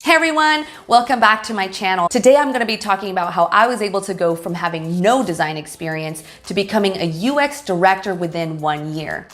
Hey everyone, welcome back to my channel. Today I'm going to be talking about how I was able to go from having no design experience to becoming a UX director within 1 year.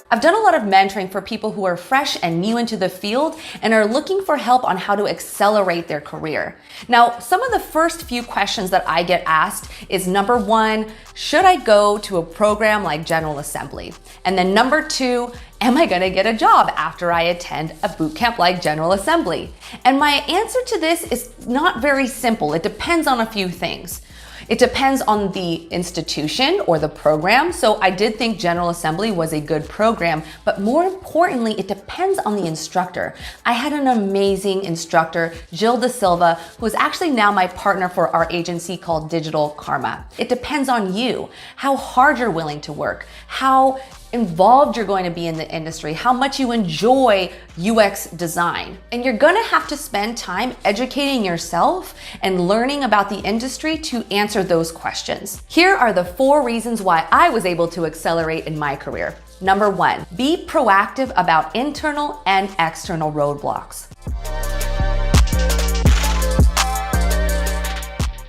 I've done a lot of mentoring for people who are fresh and new into the field and are looking for help on how to accelerate their career. Now, some of the first few questions that I get asked is number one, should I go to a program like General Assembly? And then number two, am I gonna get a job after I attend a bootcamp like General Assembly? And my answer to this is not very simple. It depends on a few things. It depends on the institution or the program. So I did think General Assembly was a good program, but more importantly, it depends on the instructor. I had an amazing instructor, Jill De Silva, who is actually now my partner for our agency called Digital Karma. It depends on you, how hard you're willing to work, how involved you're going to be in the industry, how much you enjoy UX design. And you're gonna have to spend time educating yourself and learning about the industry to answer those questions. Here are the 4 reasons why I was able to accelerate in my career. Number 1, be proactive about internal and external roadblocks.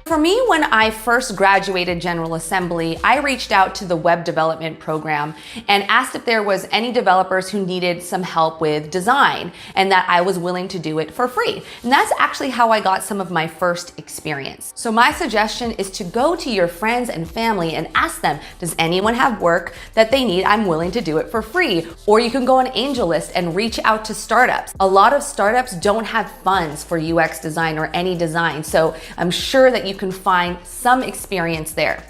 For me, when I first graduated General Assembly, I reached out to the web development program and asked if there was any developers who needed some help with design and that I was willing to do it for free. And that's actually how I got some of my first experience. So my suggestion is to go to your friends and family and ask them, does anyone have work that they need? I'm willing to do it for free. Or you can go on AngelList and reach out to startups. A lot of startups don't have funds for UX design or any design. So I'm sure that you can find some experience there.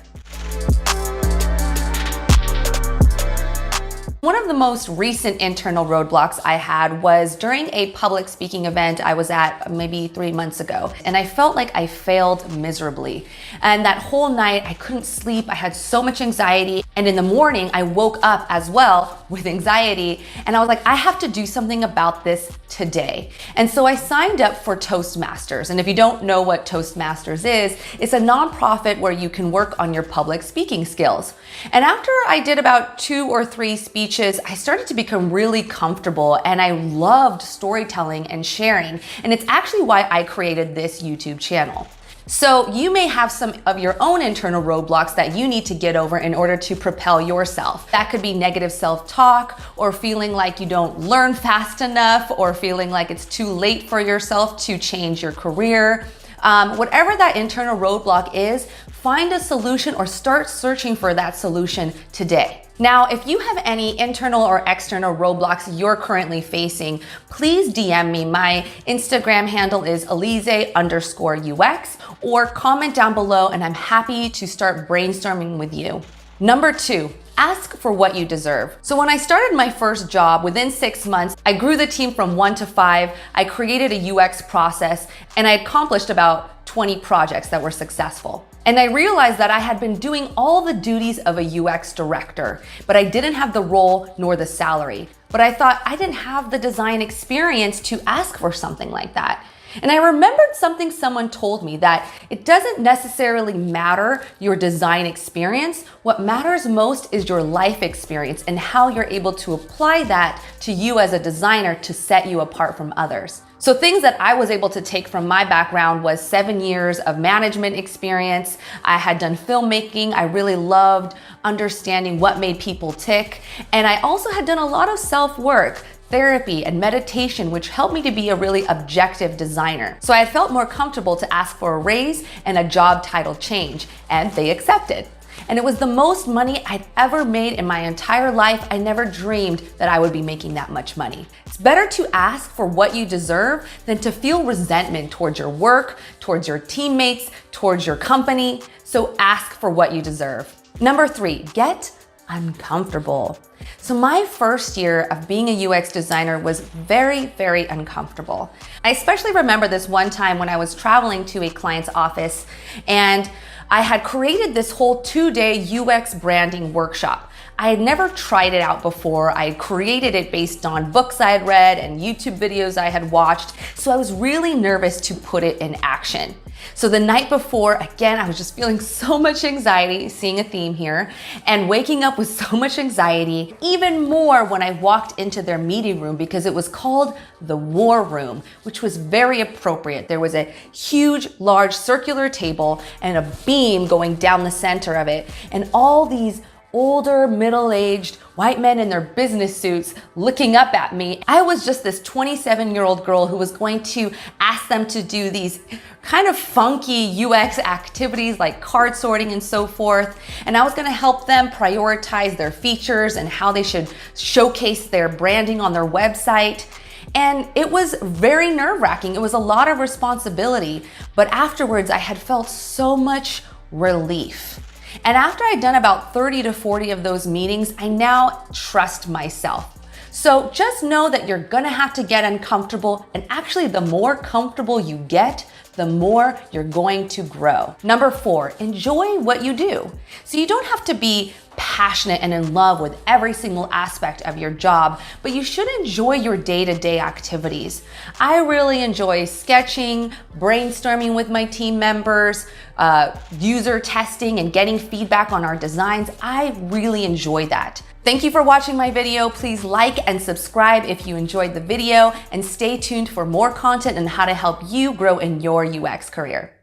One of the most recent internal roadblocks I had was during a public speaking event I was at maybe 3 months ago. And I felt like I failed miserably. And that whole night I couldn't sleep. I had so much anxiety. And in the morning I woke up as well with anxiety. And I was like, I have to do something about this today. And so I signed up for Toastmasters. And if you don't know what Toastmasters is, it's a nonprofit where you can work on your public speaking skills. And after I did about 2 or 3 speeches, I started to become really comfortable and I loved storytelling and sharing. And it's actually why I created this YouTube channel. So you may have some of your own internal roadblocks that you need to get over in order to propel yourself. That could be negative self-talk or feeling like you don't learn fast enough or feeling like it's too late for yourself to change your career. Whatever that internal roadblock is, find a solution or start searching for that solution today. Now, if you have any internal or external roadblocks you're currently facing, please DM me. My Instagram handle is Alize_UX or comment down below and I'm happy to start brainstorming with you. Number 2, ask for what you deserve. So when I started my first job, within 6 months, I grew the team from 1 to 5. I created a UX process and I accomplished about 20 projects that were successful. And I realized that I had been doing all the duties of a UX director, but I didn't have the role nor the salary. But I thought I didn't have the design experience to ask for something like that. And I remembered something someone told me, that it doesn't necessarily matter your design experience. What matters most is your life experience and how you're able to apply that to you as a designer to set you apart from others. So things that I was able to take from my background was 7 years of management experience. I had done filmmaking. I really loved understanding what made people tick. And I also had done a lot of self-work, therapy and meditation, which helped me to be a really objective designer. So I felt more comfortable to ask for a raise and a job title change, and they accepted. And it was the most money I'd ever made in my entire life. I never dreamed that I would be making that much money. It's better to ask for what you deserve than to feel resentment towards your work, towards your teammates, towards your company. So ask for what you deserve. Number 3, get uncomfortable. So my first year of being a UX designer was very, very uncomfortable. I especially remember this one time when I was traveling to a client's office and I had created this whole 2-day UX branding workshop. I had never tried it out before. I had created it based on books I had read and YouTube videos I had watched, so I was really nervous to put it in action. So the night before, again, I was just feeling so much anxiety, seeing a theme here, and waking up with so much anxiety, even more when I walked into their meeting room because it was called the War Room, which was very appropriate. There was a huge, large circular table and a beam going down the center of it, and all these older, middle-aged white men in their business suits looking up at me. I was just this 27-year-old girl who was going to ask them to do these kind of funky UX activities like card sorting and so forth. And I was gonna help them prioritize their features and how they should showcase their branding on their website. And it was very nerve-wracking. It was a lot of responsibility, but afterwards I had felt so much relief. And after I'd done about 30 to 40 of those meetings, I now trust myself. So just know that you're gonna have to get uncomfortable, and actually the more comfortable you get, the more you're going to grow. Number 4, enjoy what you do. So you don't have to be passionate and in love with every single aspect of your job, but you should enjoy your day-to-day activities. I really enjoy sketching, brainstorming with my team members, user testing and getting feedback on our designs. I really enjoy that. Thank you for watching my video. Please like and subscribe if you enjoyed the video, and stay tuned for more content on how to help you grow in your UX career.